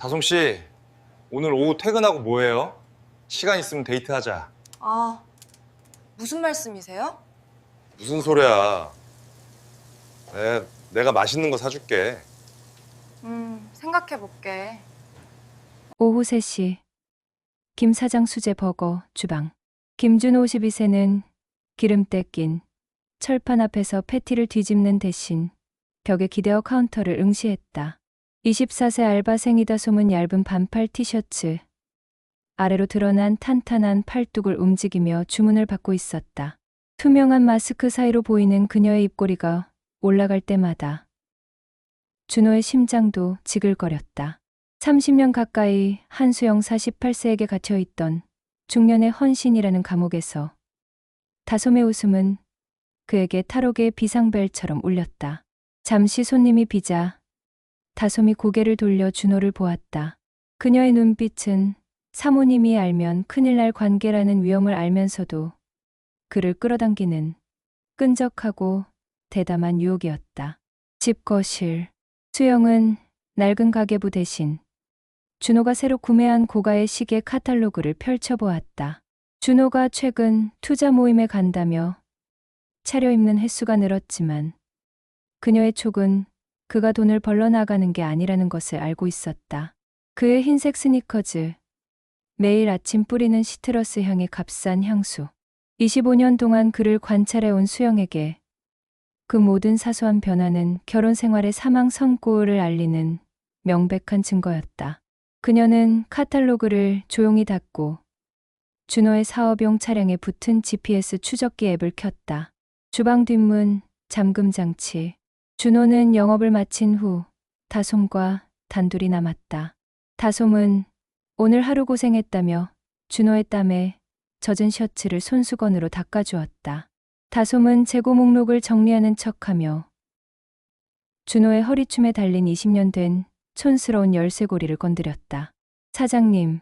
다솜 씨, 오늘 오후 퇴근하고 뭐 해요? 시간 있으면 데이트하자. 아, 무슨 말씀이세요? 무슨 소리야? 내가 맛있는 거 사줄게. 생각해볼게. 오후 3시 김 사장 수제 버거 주방. 김준호 52세는 기름때 낀 철판 앞에서 패티를 뒤집는 대신 벽에 기대어 카운터를 응시했다. 24세 알바생이다 솜은 얇은 반팔 티셔츠, 아래로 드러난 탄탄한 팔뚝을 움직이며 주문을 받고 있었다. 투명한 마스크 사이로 보이는 그녀의 입꼬리가 올라갈 때마다 준호의 심장도 지글거렸다. 30년 가까이 한수영 48세에게 갇혀있던 중년의 헌신이라는 감옥에서 다솜의 웃음은 그에게 탈옥의 비상벨처럼 울렸다. 잠시 손님이 비자 다솜이 고개를 돌려 준호를 보았다. 그녀의 눈빛은 사모님이 알면 큰일 날 관계라는 위험을 알면서도 그를 끌어당기는 끈적하고 대담한 유혹이었다. 집 거실. 수영은 낡은 가계부 대신 준호가 새로 구매한 고가의 시계 카탈로그를 펼쳐보았다. 준호가 최근 투자 모임에 간다며 차려입는 횟수가 늘었지만 그녀의 촉은 그가 돈을 벌러 나가는 게 아니라는 것을 알고 있었다. 그의 흰색 스니커즈, 매일 아침 뿌리는 시트러스 향의 값싼 향수. 25년 동안 그를 관찰해온 수영에게 그 모든 사소한 변화는 결혼 생활의 사망 선고를 알리는 명백한 증거였다. 그녀는 카탈로그를 조용히 닫고 준호의 사업용 차량에 붙은 GPS 추적기 앱을 켰다. 주방 뒷문, 잠금 장치. 준호는 영업을 마친 후 다솜과 단둘이 남았다. 다솜은 오늘 하루 고생했다며 준호의 땀에 젖은 셔츠를 손수건으로 닦아주었다. 다솜은 재고 목록을 정리하는 척하며 준호의 허리춤에 달린 20년 된 촌스러운 열쇠고리를 건드렸다. 사장님,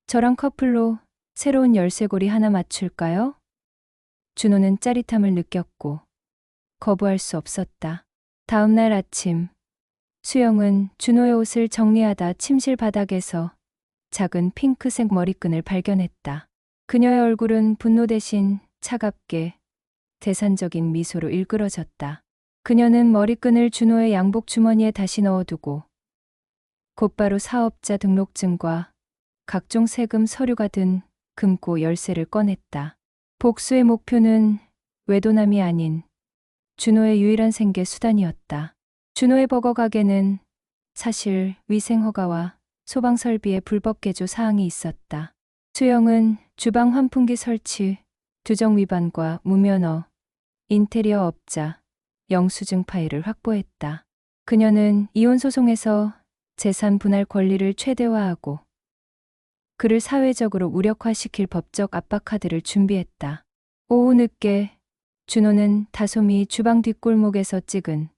저랑 커플로 새로운 열쇠고리 하나 맞출까요? 준호는 짜릿함을 느꼈고 거부할 수 없었다. 다음 날 아침, 수영은 준호의 옷을 정리하다 침실 바닥에서 작은 핑크색 머리끈을 발견했다. 그녀의 얼굴은 분노 대신 차갑게 대산적인 미소로 일그러졌다. 그녀는 머리끈을 준호의 양복 주머니에 다시 넣어두고 곧바로 사업자 등록증과 각종 세금 서류가 든 금고 열쇠를 꺼냈다. 복수의 목표는 외도남이 아닌 준호의 유일한 생계 수단이었다. 준호의 버거 가게는 사실 위생허가와 소방 설비에 불법 개조 사항이 있었다. 수영은 주방 환풍기 설치, 규정 위반과 무면허, 인테리어 업자, 영수증 파일을 확보했다. 그녀는 이혼 소송에서 재산 분할 권리를 최대화하고 그를 사회적으로 무력화시킬 법적 압박 카드를 준비했다. 오후 늦게 준호는 다솜이 주방 뒷골목에서 찍은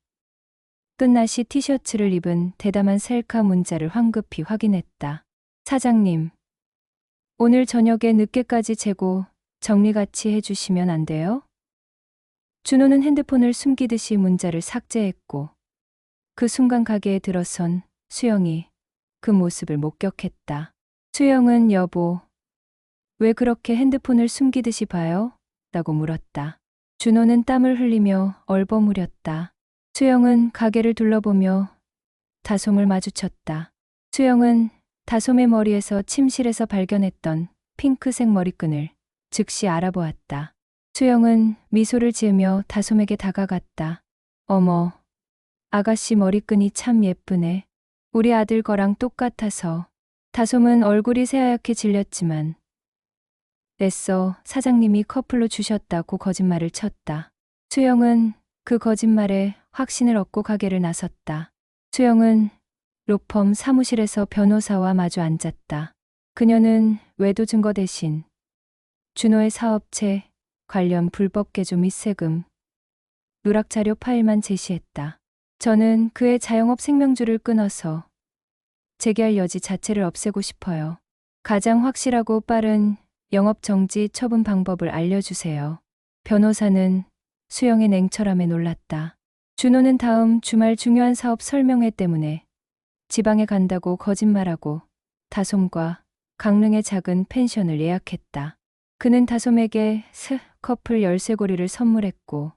끝나시 티셔츠를 입은 대담한 셀카 문자를 황급히 확인했다. 사장님, 오늘 저녁에 늦게까지 재고 정리 같이 해주시면 안 돼요? 준호는 핸드폰을 숨기듯이 문자를 삭제했고 그 순간 가게에 들어선 수영이 그 모습을 목격했다. 수영은 여보, 왜 그렇게 핸드폰을 숨기듯이 봐요? 라고 물었다. 준호는 땀을 흘리며 얼버무렸다. 수영은 가게를 둘러보며 다솜을 마주쳤다. 수영은 다솜의 머리에서 침실에서 발견했던 핑크색 머리끈을 즉시 알아보았다. 수영은 미소를 지으며 다솜에게 다가갔다. 어머, 아가씨 머리끈이 참 예쁘네. 우리 아들 거랑 똑같아서. 다솜은 얼굴이 새하얗게 질렸지만 애써 사장님이 커플로 주셨다고 거짓말을 쳤다. 수영은 그 거짓말에 확신을 얻고 가게를 나섰다. 수영은 로펌 사무실에서 변호사와 마주 앉았다. 그녀는 외도 증거 대신 준호의 사업체 관련 불법 개조 및 세금, 누락 자료 파일만 제시했다. 저는 그의 자영업 생명줄을 끊어서 재개할 여지 자체를 없애고 싶어요. 가장 확실하고 빠른 영업 정지 처분 방법을 알려주세요. 변호사는 수영의 냉철함에 놀랐다. 준호는 다음 주말 중요한 사업 설명회 때문에 지방에 간다고 거짓말하고 다솜과 강릉의 작은 펜션을 예약했다. 그는 다솜에게 커플 열쇠고리를 선물했고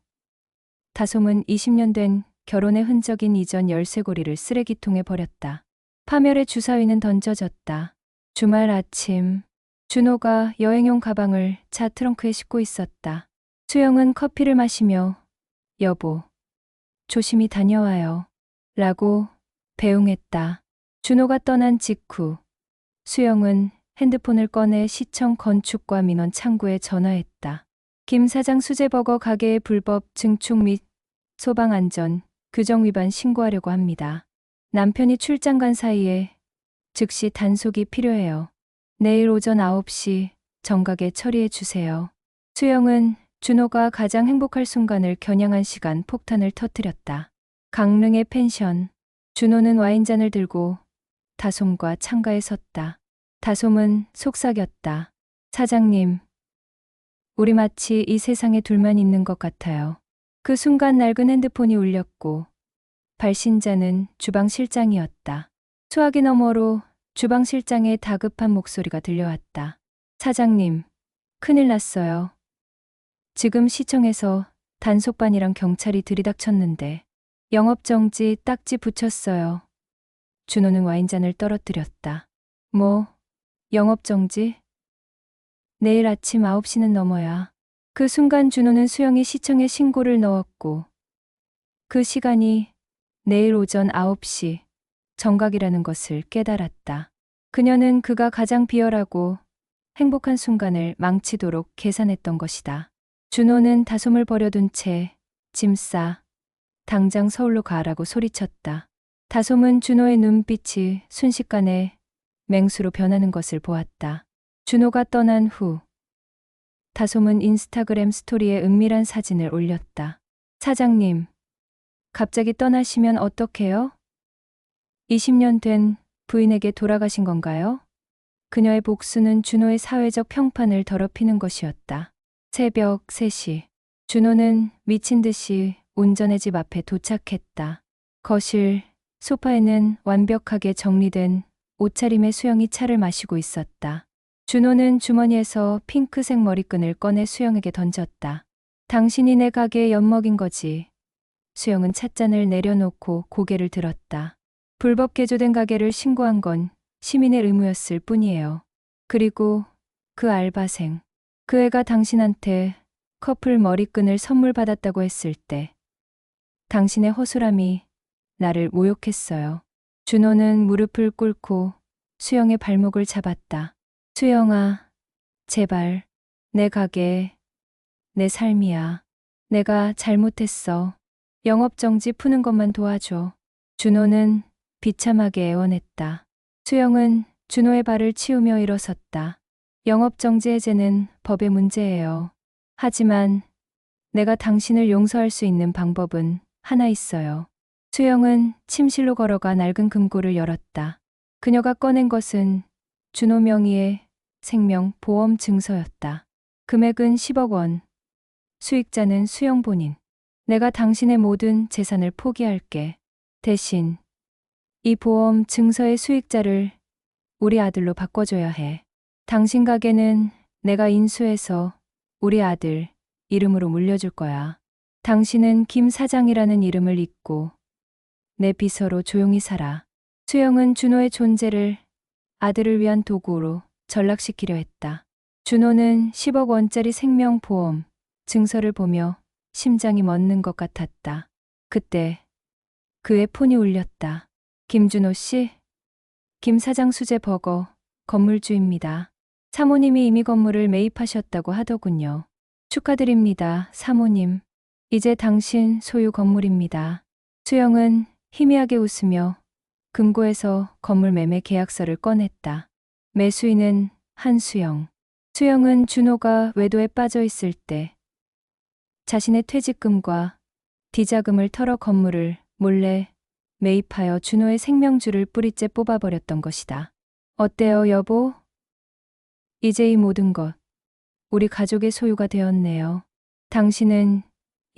다솜은 20년 된 결혼의 흔적인 이전 열쇠고리를 쓰레기통에 버렸다. 파멸의 주사위는 던져졌다. 주말 아침 준호가 여행용 가방을 차 트렁크에 싣고 있었다. 수영은 커피를 마시며 여보, 조심히 다녀와요. 라고 배웅했다. 준호가 떠난 직후 수영은 핸드폰을 꺼내 시청 건축과 민원 창구에 전화했다. 김 사장 수제버거 가게의 불법 증축 및 소방안전 규정 위반 신고하려고 합니다. 남편이 출장 간 사이에 즉시 단속이 필요해요. 내일 오전 9시 정각에 처리해 주세요. 수영은 준호가 가장 행복할 순간을 겨냥한 시간 폭탄을 터뜨렸다. 강릉의 펜션. 준호는 와인잔을 들고 다솜과 창가에 섰다. 다솜은 속삭였다. 사장님, 우리 마치 이 세상에 둘만 있는 것 같아요. 그 순간 낡은 핸드폰이 울렸고 발신자는 주방 실장이었다. 수화기 너머로 주방 실장의 다급한 목소리가 들려왔다. 사장님, 큰일 났어요. 지금 시청에서 단속반이랑 경찰이 들이닥쳤는데 영업정지 딱지 붙였어요. 준호는 와인잔을 떨어뜨렸다. 뭐, 영업정지? 내일 아침 9시는 넘어야. 그 순간 준호는 수영이 시청에 신고를 넣었고 그 시간이 내일 오전 9시 정각이라는 것을 깨달았다. 그녀는 그가 가장 비열하고 행복한 순간을 망치도록 계산했던 것이다. 준호는 다솜을 버려둔 채 짐 싸 당장 서울로 가라고 소리쳤다. 다솜은 준호의 눈빛이 순식간에 맹수로 변하는 것을 보았다. 준호가 떠난 후 다솜은 인스타그램 스토리에 은밀한 사진을 올렸다. 사장님, 갑자기 떠나시면 어떡해요? 20년 된 부인에게 돌아가신 건가요? 그녀의 복수는 준호의 사회적 평판을 더럽히는 것이었다. 새벽 3시. 준호는 미친 듯이 온전의 집 앞에 도착했다. 거실, 소파에는 완벽하게 정리된 옷차림의 수영이 차를 마시고 있었다. 준호는 주머니에서 핑크색 머리끈을 꺼내 수영에게 던졌다. 당신이 내 가게에 엿먹인 거지. 수영은 찻잔을 내려놓고 고개를 들었다. 불법 개조된 가게를 신고한 건 시민의 의무였을 뿐이에요. 그리고 그 알바생, 그 애가 당신한테 커플 머리끈을 선물 받았다고 했을 때 당신의 허술함이 나를 모욕했어요. 준호는 무릎을 꿇고 수영의 발목을 잡았다. 수영아, 제발 내 가게, 내 삶이야. 내가 잘못했어. 영업정지 푸는 것만 도와줘. 준호는 비참하게 애원했다. 수영은 준호의 발을 치우며 일어섰다. 영업정지 해제는 법의 문제예요. 하지만 내가 당신을 용서할 수 있는 방법은 하나 있어요. 수영은 침실로 걸어가 낡은 금고를 열었다. 그녀가 꺼낸 것은 준호 명의의 생명보험 증서였다. 금액은 10억 원. 수익자는 수영 본인. 내가 당신의 모든 재산을 포기할게. 대신 이 보험 증서의 수익자를 우리 아들로 바꿔줘야 해. 당신 가게는 내가 인수해서 우리 아들 이름으로 물려줄 거야. 당신은 김 사장이라는 이름을 잊고 내 비서로 조용히 살아. 수영은 준호의 존재를 아들을 위한 도구로 전락시키려 했다. 준호는 10억 원짜리 생명보험 증서를 보며 심장이 멎는 것 같았다. 그때 그의 폰이 울렸다. 김준호 씨? 김 사장 수제 버거 건물주입니다. 사모님이 이미 건물을 매입하셨다고 하더군요. 축하드립니다, 사모님. 이제 당신 소유 건물입니다. 수영은 희미하게 웃으며 금고에서 건물 매매 계약서를 꺼냈다. 매수인은 한수영. 수영은 준호가 외도에 빠져 있을 때 자신의 퇴직금과 디자금을 털어 건물을 몰래 매입하여 준호의 생명줄을 뿌리째 뽑아버렸던 것이다. 어때요, 여보? 이제 이 모든 것, 우리 가족의 소유가 되었네요. 당신은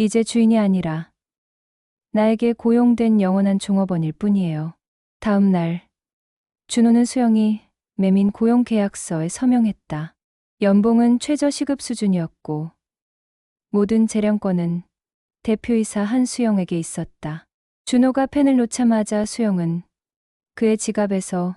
이제 주인이 아니라 나에게 고용된 영원한 종업원일 뿐이에요. 다음 날 준호는 수영이 매민 고용 계약서에 서명했다. 연봉은 최저 시급 수준이었고 모든 재량권은 대표이사 한수영에게 있었다. 준호가 펜을 놓자마자 수영은 그의 지갑에서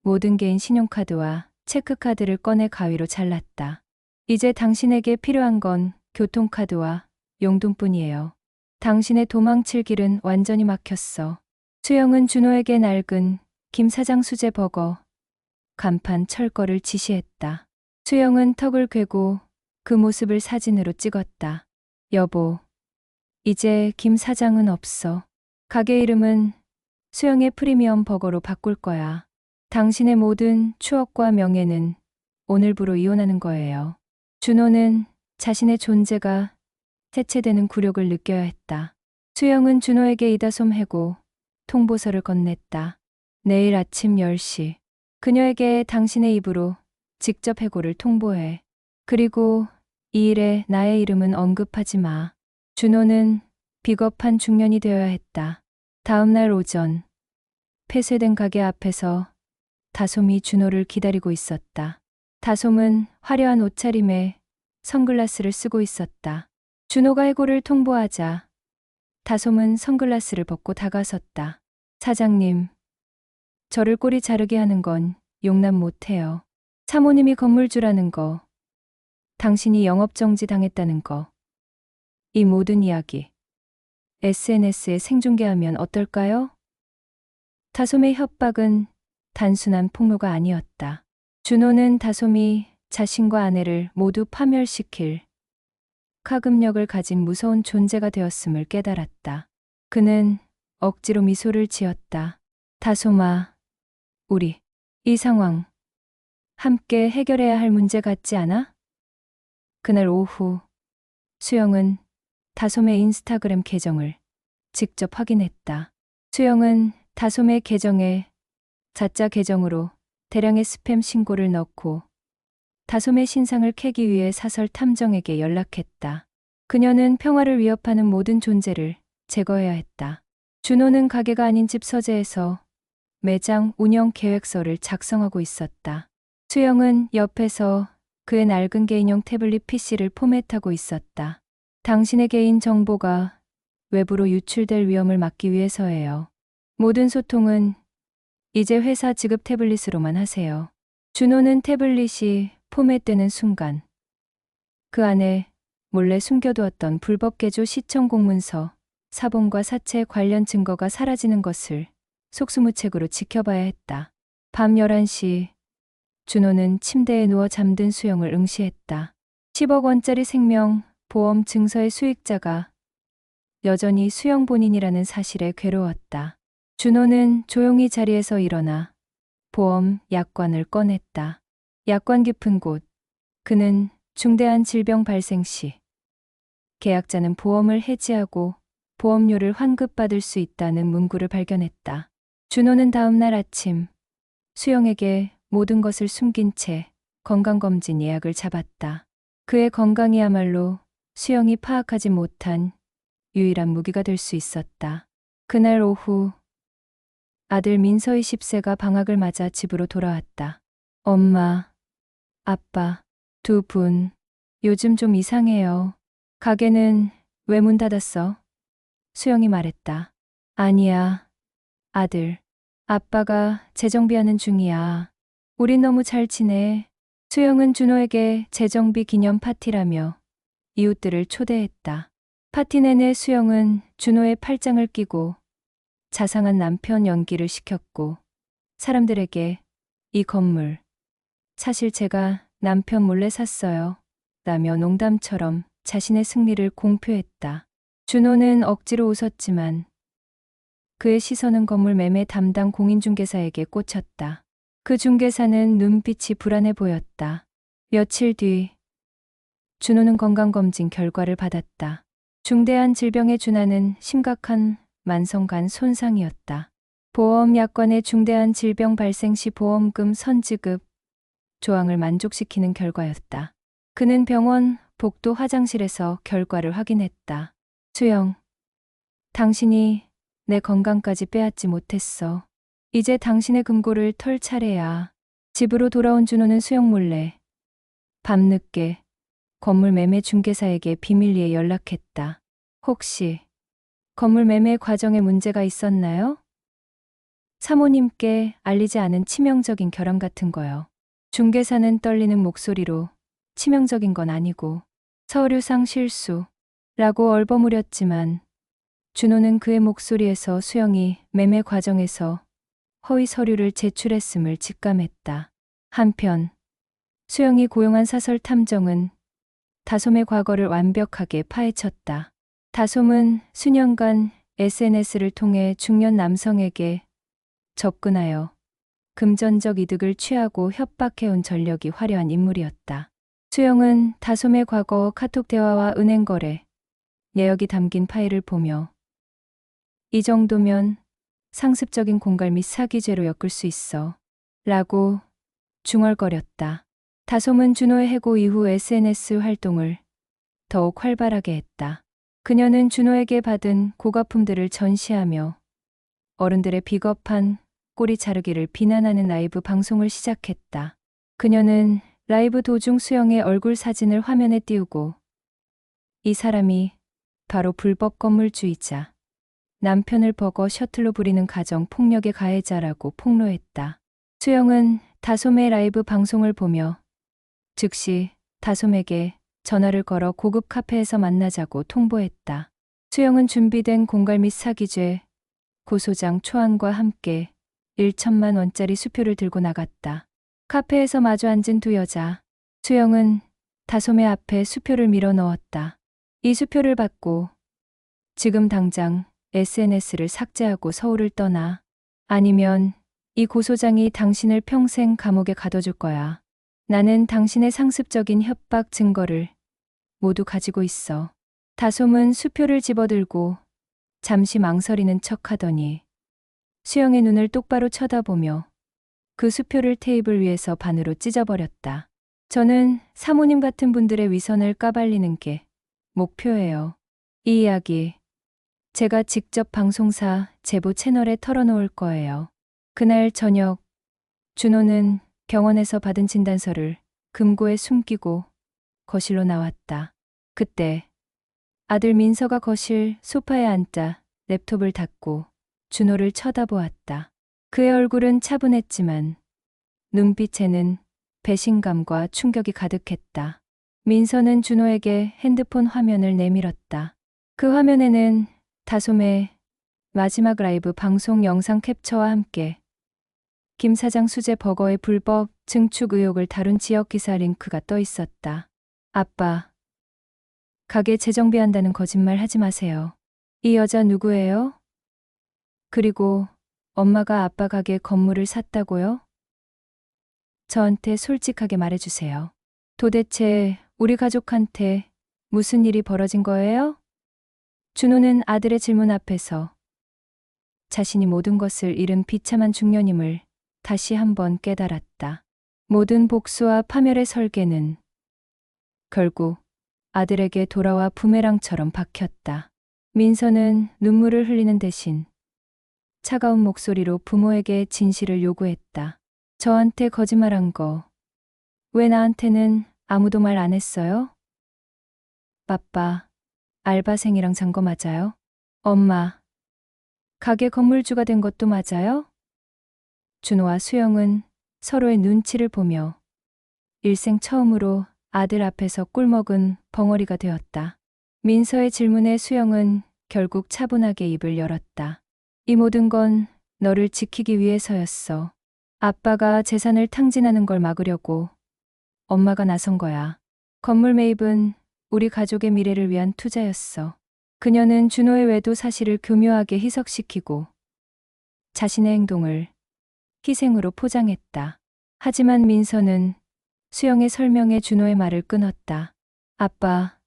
모든 개인 신용카드와 체크카드를 꺼내 가위로 잘랐다. 이제 당신에게 필요한 건 교통카드와 용돈뿐이에요. 당신의 도망칠 길은 완전히 막혔어. 수영은 준호에게 낡은 김 사장 수제 버거, 간판 철거를 지시했다. 수영은 턱을 괴고 그 모습을 사진으로 찍었다. 여보, 이제 김 사장은 없어. 가게 이름은 수영의 프리미엄 버거로 바꿀 거야. 당신의 모든 추억과 명예는 오늘부로 이혼하는 거예요. 준호는 자신의 존재가 해체되는 굴욕을 느껴야 했다. 수영은 준호에게 이다솜 해고 통보서를 건넸다. 내일 아침 10시 그녀에게 당신의 입으로 직접 해고를 통보해. 그리고 이 일에 나의 이름은 언급하지 마. 준호는 비겁한 중년이 되어야 했다. 다음 날 오전 폐쇄된 가게 앞에서 다솜이 준호를 기다리고 있었다. 다솜은 화려한 옷차림에 선글라스를 쓰고 있었다. 준호가 해고를 통보하자 다솜은 선글라스를 벗고 다가섰다. 사장님, 저를 꼬리 자르게 하는 건 용납 못해요. 사모님이 건물주라는 거, 당신이 영업정지 당했다는 거, 이 모든 이야기 SNS에 생중계하면 어떨까요? 다솜의 협박은 단순한 폭로가 아니었다. 준호는 다솜이 자신과 아내를 모두 파멸시킬 가금력을 가진 무서운 존재가 되었음을 깨달았다. 그는 억지로 미소를 지었다. 다솜아, 우리 이 상황 함께 해결해야 할 문제 같지 않아? 그날 오후 수영은 다솜의 인스타그램 계정을 직접 확인했다. 수영은 다솜의 계정에 자짜 계정으로 대량의 스팸 신고를 넣고 다솜의 신상을 캐기 위해 사설 탐정에게 연락했다. 그녀는 평화를 위협하는 모든 존재를 제거해야 했다. 준호는 가게가 아닌 집 서재에서 매장 운영 계획서를 작성하고 있었다. 수영은 옆에서 그의 낡은 개인용 태블릿 PC를 포맷하고 있었다. 당신의 개인 정보가 외부로 유출될 위험을 막기 위해서예요. 모든 소통은 이제 회사 지급 태블릿으로만 하세요. 준호는 태블릿이 포맷되는 순간 그 안에 몰래 숨겨두었던 불법 개조 시청 공문서, 사본과 사채 관련 증거가 사라지는 것을 속수무책으로 지켜봐야 했다. 밤 11시 준호는 침대에 누워 잠든 수영을 응시했다. 10억 원짜리 생명 보험 증서의 수익자가 여전히 수영 본인이라는 사실에 괴로웠다. 준호는 조용히 자리에서 일어나 보험 약관을 꺼냈다. 약관 깊은 곳, 그는 중대한 질병 발생 시 계약자는 보험을 해지하고 보험료를 환급받을 수 있다는 문구를 발견했다. 준호는 다음 날 아침 수영에게 모든 것을 숨긴 채 건강검진 예약을 잡았다. 그의 건강이야말로 수영이 파악하지 못한 유일한 무기가 될 수 있었다. 그날 오후 아들 민서희 10세가 방학을 맞아 집으로 돌아왔다. 엄마, 아빠, 두 분, 요즘 좀 이상해요. 가게는 왜 문 닫았어? 수영이 말했다. 아니야, 아들. 아빠가 재정비하는 중이야. 우린 너무 잘 지내. 수영은 준호에게 재정비 기념 파티라며 이웃들을 초대했다. 파티 내내 수영은 준호의 팔짱을 끼고 자상한 남편 연기를 시켰고 사람들에게 이 건물 사실 제가 남편 몰래 샀어요 라며 농담처럼 자신의 승리를 공표했다. 준호는 억지로 웃었지만 그의 시선은 건물 매매 담당 공인중개사에게 꽂혔다. 그 중개사는 눈빛이 불안해 보였다. 며칠 뒤 준호는 건강검진 결과를 받았다. 중대한 질병에 준하는 심각한 만성간 손상이었다. 보험 약관의 중대한 질병 발생 시 보험금 선지급 조항을 만족시키는 결과였다. 그는 병원 복도 화장실에서 결과를 확인했다. 수영, 당신이 내 건강까지 빼앗지 못했어. 이제 당신의 금고를 털 차례야. 집으로 돌아온 준호는 수영 몰래 밤늦게 건물 매매 중개사에게 비밀리에 연락했다. 혹시 건물 매매 과정에 문제가 있었나요? 사모님께 알리지 않은 치명적인 결함 같은 거요. 중개사는 떨리는 목소리로 치명적인 건 아니고 서류상 실수라고 얼버무렸지만 준호는 그의 목소리에서 수영이 매매 과정에서 허위 서류를 제출했음을 직감했다. 한편 수영이 고용한 사설 탐정은 다솜의 과거를 완벽하게 파헤쳤다. 다솜은 수년간 SNS를 통해 중년 남성에게 접근하여 금전적 이득을 취하고 협박해온 전력이 화려한 인물이었다. 수영은 다솜의 과거 카톡 대화와 은행 거래, 내역이 담긴 파일을 보며 이 정도면 상습적인 공갈 및 사기죄로 엮을 수 있어 라고 중얼거렸다. 다솜은 준호의 해고 이후 SNS 활동을 더욱 활발하게 했다. 그녀는 준호에게 받은 고가품들을 전시하며 어른들의 비겁한 꼬리 자르기를 비난하는 라이브 방송을 시작했다. 그녀는 라이브 도중 수영의 얼굴 사진을 화면에 띄우고 이 사람이 바로 불법 건물주의자, 남편을 버거 셔틀로 부리는 가정 폭력의 가해자라고 폭로했다. 수영은 다솜의 라이브 방송을 보며 즉시 다솜에게 전화를 걸어 고급 카페에서 만나자고 통보했다. 수영은 준비된 공갈 및 사기죄, 고소장 초안과 함께 1천만 원짜리 수표를 들고 나갔다. 카페에서 마주 앉은 두 여자. 수영은 다솜의 앞에 수표를 밀어 넣었다. 이 수표를 받고 지금 당장 SNS를 삭제하고 서울을 떠나. 아니면 이 고소장이 당신을 평생 감옥에 가둬줄 거야. 나는 당신의 상습적인 협박 증거를 모두 가지고 있어. 다솜은 수표를 집어들고 잠시 망설이는 척하더니 수영의 눈을 똑바로 쳐다보며 그 수표를 테이블 위에서 반으로 찢어버렸다. 저는 사모님 같은 분들의 위선을 까발리는 게 목표예요. 이 이야기 제가 직접 방송사 제보 채널에 털어놓을 거예요. 그날 저녁 준호는 병원에서 받은 진단서를 금고에 숨기고 거실로 나왔다. 그때 아들 민서가 거실 소파에 앉자 랩톱을 닫고 준호를 쳐다보았다. 그의 얼굴은 차분했지만 눈빛에는 배신감과 충격이 가득했다. 민서는 준호에게 핸드폰 화면을 내밀었다. 그 화면에는 다솜의 마지막 라이브 방송 영상 캡처와 함께 김 사장 수제 버거의 불법 증축 의혹을 다룬 지역 기사 링크가 떠 있었다. 아빠, 가게 재정비한다는 거짓말 하지 마세요. 이 여자 누구예요? 그리고 엄마가 아빠 가게 건물을 샀다고요? 저한테 솔직하게 말해주세요. 도대체 우리 가족한테 무슨 일이 벌어진 거예요? 준호는 아들의 질문 앞에서 자신이 모든 것을 잃은 비참한 중년임을 다시 한번 깨달았다. 모든 복수와 파멸의 설계는 결국 아들에게 돌아와 부메랑처럼 박혔다. 민서는 눈물을 흘리는 대신 차가운 목소리로 부모에게 진실을 요구했다. 저한테 거짓말한 거 왜 나한테는 아무도 말 안 했어요? 아빠, 알바생이랑 잔 거 맞아요? 엄마, 가게 건물주가 된 것도 맞아요? 준호와 수영은 서로의 눈치를 보며 일생 처음으로 아들 앞에서 꿀먹은 벙어리가 되었다. 민서의 질문에 수영은 결국 차분하게 입을 열었다. 이 모든 건 너를 지키기 위해서였어. 아빠가 재산을 탕진하는 걸 막으려고 엄마가 나선 거야. 건물 매입은 우리 가족의 미래를 위한 투자였어. 그녀는 준호의 외도 사실을 교묘하게 희석시키고 자신의 행동을 희생으로 포장했다. 하지만 민서는 수영의 설명에 준호의 말을 끊었다. 아빠,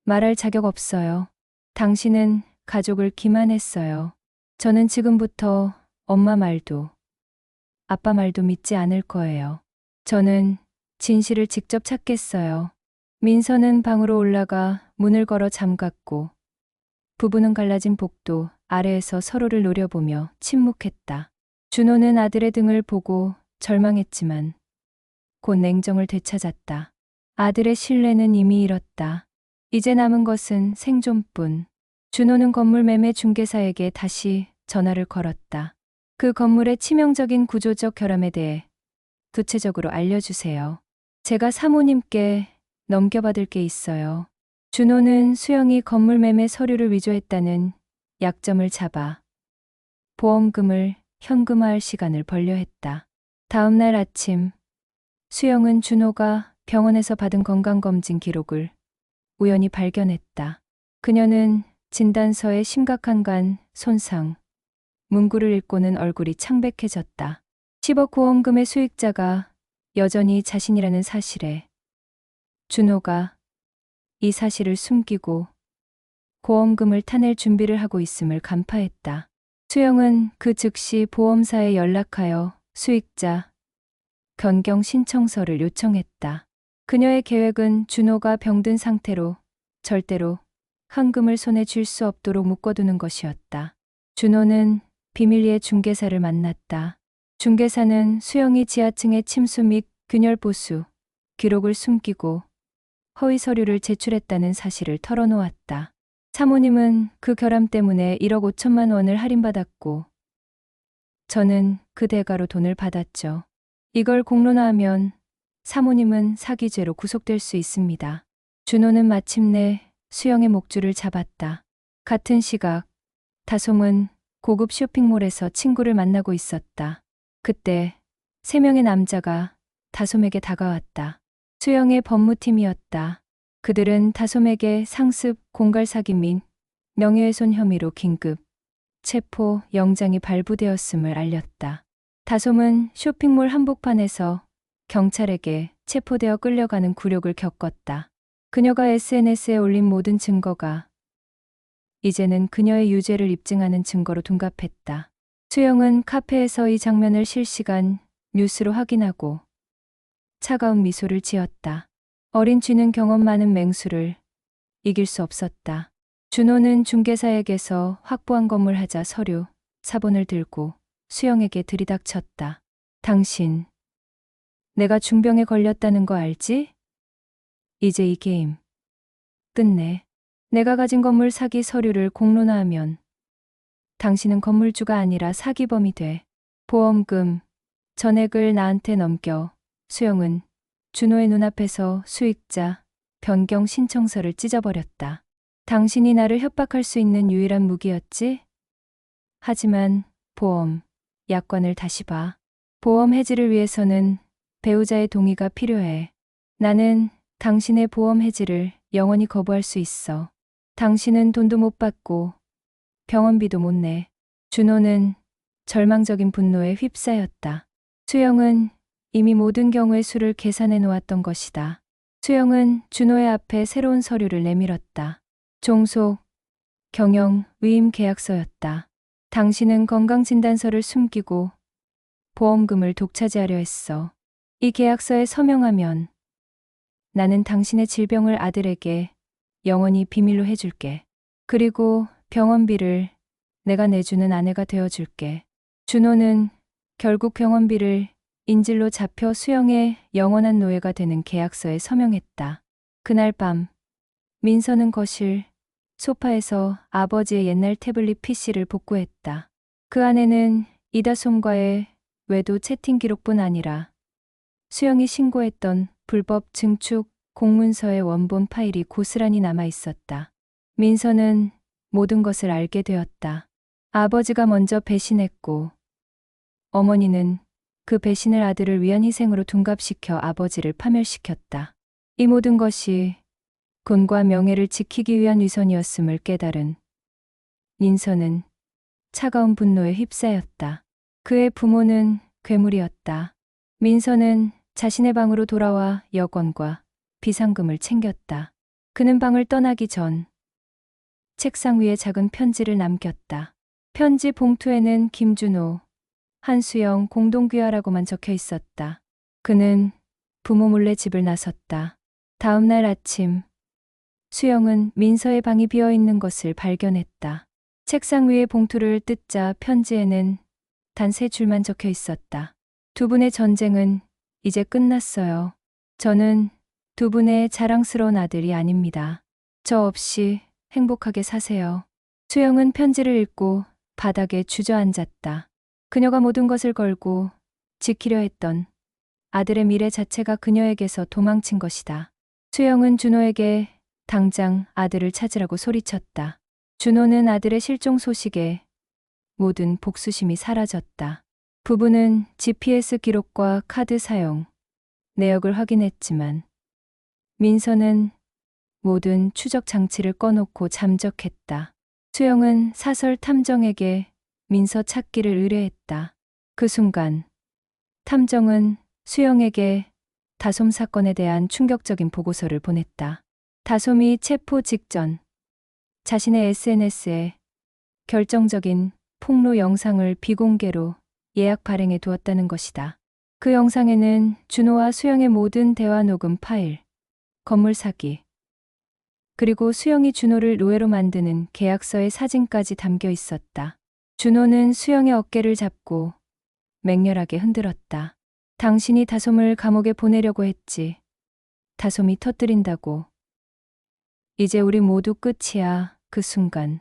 말할 자격 없어요. 당신은 가족을 기만했어요. 저는 지금부터 엄마 말도 아빠 말도 믿지 않을 거예요. 저는 진실을 직접 찾겠어요. 민서는 방으로 올라가 문을 걸어 잠갔고 부부는 갈라진 복도 아래에서 서로를 노려보며 침묵했다. 준호는 아들의 등을 보고 절망했지만 곧 냉정을 되찾았다. 아들의 신뢰는 이미 잃었다. 이제 남은 것은 생존뿐. 준호는 건물 매매 중개사에게 다시 전화를 걸었다. 그 건물의 치명적인 구조적 결함에 대해 구체적으로 알려주세요. 제가 사모님께 넘겨받을 게 있어요. 준호는 수영이 건물 매매 서류를 위조했다는 약점을 잡아 보험금을 현금화할 시간을 벌려 했다. 다음 날 아침, 수영은 준호가 병원에서 받은 건강검진 기록을 우연히 발견했다. 그녀는 진단서에 심각한 간 손상, 문구를 읽고는 얼굴이 창백해졌다. 10억 보험금의 수익자가 여전히 자신이라는 사실에 준호가 이 사실을 숨기고 보험금을 타낼 준비를 하고 있음을 간파했다. 수영은 그 즉시 보험사에 연락하여 수익자 변경 신청서를 요청했다. 그녀의 계획은 준호가 병든 상태로 절대로 현금을 손에 쥘 수 없도록 묶어두는 것이었다. 준호는 비밀리에 중개사를 만났다. 중개사는 수영이 지하층의 침수 및 균열 보수, 기록을 숨기고 허위 서류를 제출했다는 사실을 털어놓았다. 사모님은 그 결함 때문에 1억 5천만 원을 할인받았고 저는 그 대가로 돈을 받았죠. 이걸 공론화하면 사모님은 사기죄로 구속될 수 있습니다. 준호는 마침내 수영의 목줄을 잡았다. 같은 시각, 다솜은 고급 쇼핑몰에서 친구를 만나고 있었다. 그때 3명의 남자가 다솜에게 다가왔다. 수영의 법무팀이었다. 그들은 다솜에게 상습, 공갈 사기 및 명예훼손 혐의로 긴급 체포 영장이 발부되었음을 알렸다. 다솜은 쇼핑몰 한복판에서 경찰에게 체포되어 끌려가는 굴욕을 겪었다. 그녀가 SNS에 올린 모든 증거가 이제는 그녀의 유죄를 입증하는 증거로 둔갑했다. 수영은 카페에서 이 장면을 실시간 뉴스로 확인하고 차가운 미소를 지었다. 어린 쥐는 경험 많은 맹수를 이길 수 없었다. 준호는 중개사에게서 확보한 건물 하자 서류, 사본을 들고 수영에게 들이닥쳤다. 당신, 내가 중병에 걸렸다는 거 알지? 이제 이 게임 끝내. 내가 가진 건물 사기 서류를 공론화하면 당신은 건물주가 아니라 사기범이 돼. 보험금, 전액을 나한테 넘겨. 수영은 준호의 눈앞에서 수익자 변경 신청서를 찢어버렸다. 당신이 나를 협박할 수 있는 유일한 무기였지? 하지만 보험, 약관을 다시 봐. 보험 해지를 위해서는 배우자의 동의가 필요해. 나는 당신의 보험 해지를 영원히 거부할 수 있어. 당신은 돈도 못 받고 병원비도 못 내. 준호는 절망적인 분노에 휩싸였다. 수영은 이미 모든 경우의 수를 계산해 놓았던 것이다. 수영은 준호의 앞에 새로운 서류를 내밀었다. 종속, 경영, 위임 계약서였다. 당신은 건강진단서를 숨기고 보험금을 독차지하려 했어. 이 계약서에 서명하면 나는 당신의 질병을 아들에게 영원히 비밀로 해줄게. 그리고 병원비를 내가 내주는 아내가 되어줄게. 준호는 결국 병원비를 인질로 잡혀 수영의 영원한 노예가 되는 계약서에 서명했다. 그날 밤, 민서는 거실, 소파에서 아버지의 옛날 태블릿 PC를 복구했다. 그 안에는 이다솜과의 외도 채팅 기록뿐 아니라 수영이 신고했던 불법 증축 공문서의 원본 파일이 고스란히 남아 있었다. 민서는 모든 것을 알게 되었다. 아버지가 먼저 배신했고 어머니는 그 배신을 아들을 위한 희생으로 둔갑시켜 아버지를 파멸시켰다. 이 모든 것이 돈과 명예를 지키기 위한 위선이었음을 깨달은 민서는 차가운 분노에 휩싸였다. 그의 부모는 괴물이었다. 민서는 자신의 방으로 돌아와 여권과 비상금을 챙겼다. 그는 방을 떠나기 전 책상 위에 작은 편지를 남겼다. 편지 봉투에는 김준호, 한수영 공동귀화라고만 적혀 있었다. 그는 부모 몰래 집을 나섰다. 다음 날 아침, 수영은 민서의 방이 비어 있는 것을 발견했다. 책상 위에 봉투를 뜯자 편지에는 단 3줄만 적혀 있었다. 두 분의 전쟁은 이제 끝났어요. 저는 두 분의 자랑스러운 아들이 아닙니다. 저 없이 행복하게 사세요. 수영은 편지를 읽고 바닥에 주저앉았다. 그녀가 모든 것을 걸고 지키려 했던 아들의 미래 자체가 그녀에게서 도망친 것이다. 수영은 준호에게 당장 아들을 찾으라고 소리쳤다. 준호는 아들의 실종 소식에 모든 복수심이 사라졌다. 부부는 GPS 기록과 카드 사용, 내역을 확인했지만 민서는 모든 추적 장치를 꺼놓고 잠적했다. 수영은 사설 탐정에게 민서 찾기를 의뢰했다. 그 순간 탐정은 수영에게 다솜 사건에 대한 충격적인 보고서를 보냈다. 다솜이 체포 직전 자신의 SNS에 결정적인 폭로 영상을 비공개로 예약 발행해 두었다는 것이다. 그 영상에는 준호와 수영의 모든 대화 녹음 파일, 건물 사기, 그리고 수영이 준호를 노예로 만드는 계약서의 사진까지 담겨 있었다. 준호는 수영의 어깨를 잡고 맹렬하게 흔들었다. 당신이 다솜을 감옥에 보내려고 했지. 다솜이 터뜨린다고. 이제 우리 모두 끝이야. 그 순간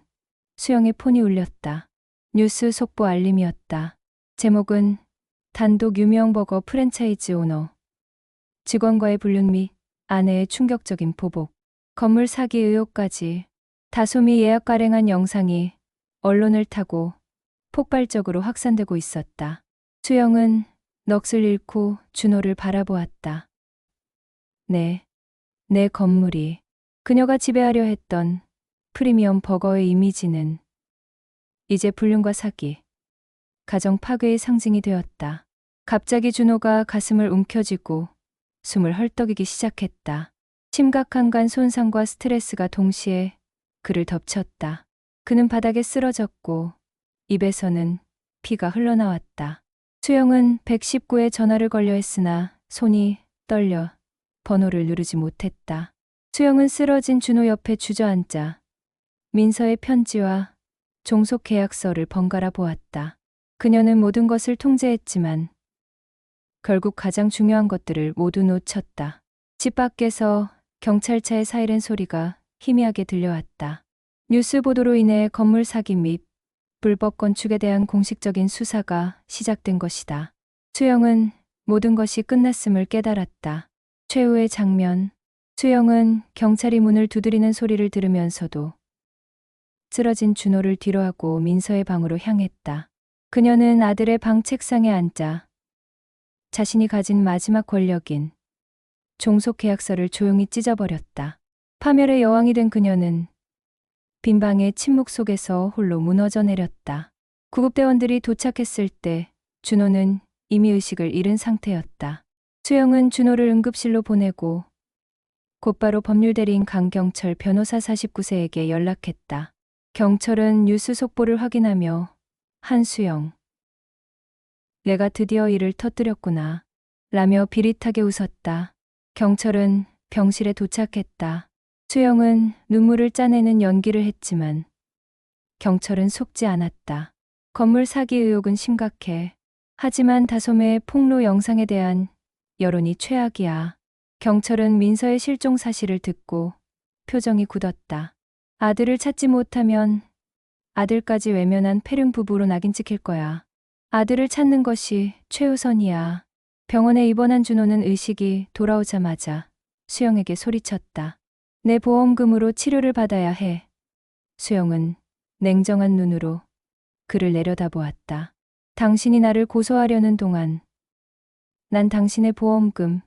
수영의 폰이 울렸다. 뉴스 속보 알림이었다. 제목은 단독 유명 버거 프랜차이즈 오너. 직원과의 불륜 및 아내의 충격적인 보복. 건물 사기 의혹까지. 다솜이 예약 발행한 영상이 언론을 타고 폭발적으로 확산되고 있었다. 수영은 넋을 잃고 준호를 바라보았다. 내 건물이 그녀가 지배하려 했던 프리미엄 버거의 이미지는 이제 불륜과 사기, 가정 파괴의 상징이 되었다. 갑자기 준호가 가슴을 움켜쥐고 숨을 헐떡이기 시작했다. 심각한 간 손상과 스트레스가 동시에 그를 덮쳤다. 그는 바닥에 쓰러졌고 입에서는 피가 흘러나왔다. 수영은 119에 전화를 걸려 했으나 손이 떨려 번호를 누르지 못했다. 수영은 쓰러진 준호 옆에 주저앉아 민서의 편지와 종속 계약서를 번갈아 보았다. 그녀는 모든 것을 통제했지만 결국 가장 중요한 것들을 모두 놓쳤다. 집 밖에서 경찰차의 사이렌 소리가 희미하게 들려왔다. 뉴스 보도로 인해 건물 사기 및 불법 건축에 대한 공식적인 수사가 시작된 것이다. 수영은 모든 것이 끝났음을 깨달았다. 최후의 장면. 수영은 경찰이 문을 두드리는 소리를 들으면서도 쓰러진 준호를 뒤로하고 민서의 방으로 향했다. 그녀는 아들의 방 책상에 앉아 자신이 가진 마지막 권력인 종속 계약서를 조용히 찢어버렸다. 파멸의 여왕이 된 그녀는 빈 방의 침묵 속에서 홀로 무너져 내렸다. 구급대원들이 도착했을 때 준호는 이미 의식을 잃은 상태였다. 수영은 준호를 응급실로 보내고 곧바로 법률대리인 강경철 변호사 49세에게 연락했다. 경철은 뉴스 속보를 확인하며 한수영, 내가 드디어 이를 터뜨렸구나 라며 비릿하게 웃었다. 경철은 병실에 도착했다. 수영은 눈물을 짜내는 연기를 했지만 경철은 속지 않았다. 건물 사기 의혹은 심각해. 하지만 다솜의 폭로 영상에 대한 여론이 최악이야. 경철은 민서의 실종 사실을 듣고 표정이 굳었다. 아들을 찾지 못하면 아들까지 외면한 폐륜 부부로 낙인 찍힐 거야. 아들을 찾는 것이 최우선이야. 병원에 입원한 준호는 의식이 돌아오자마자 수영에게 소리쳤다. 내 보험금으로 치료를 받아야 해. 수영은 냉정한 눈으로 그를 내려다보았다. 당신이 나를 고소하려는 동안 난 당신의 보험금,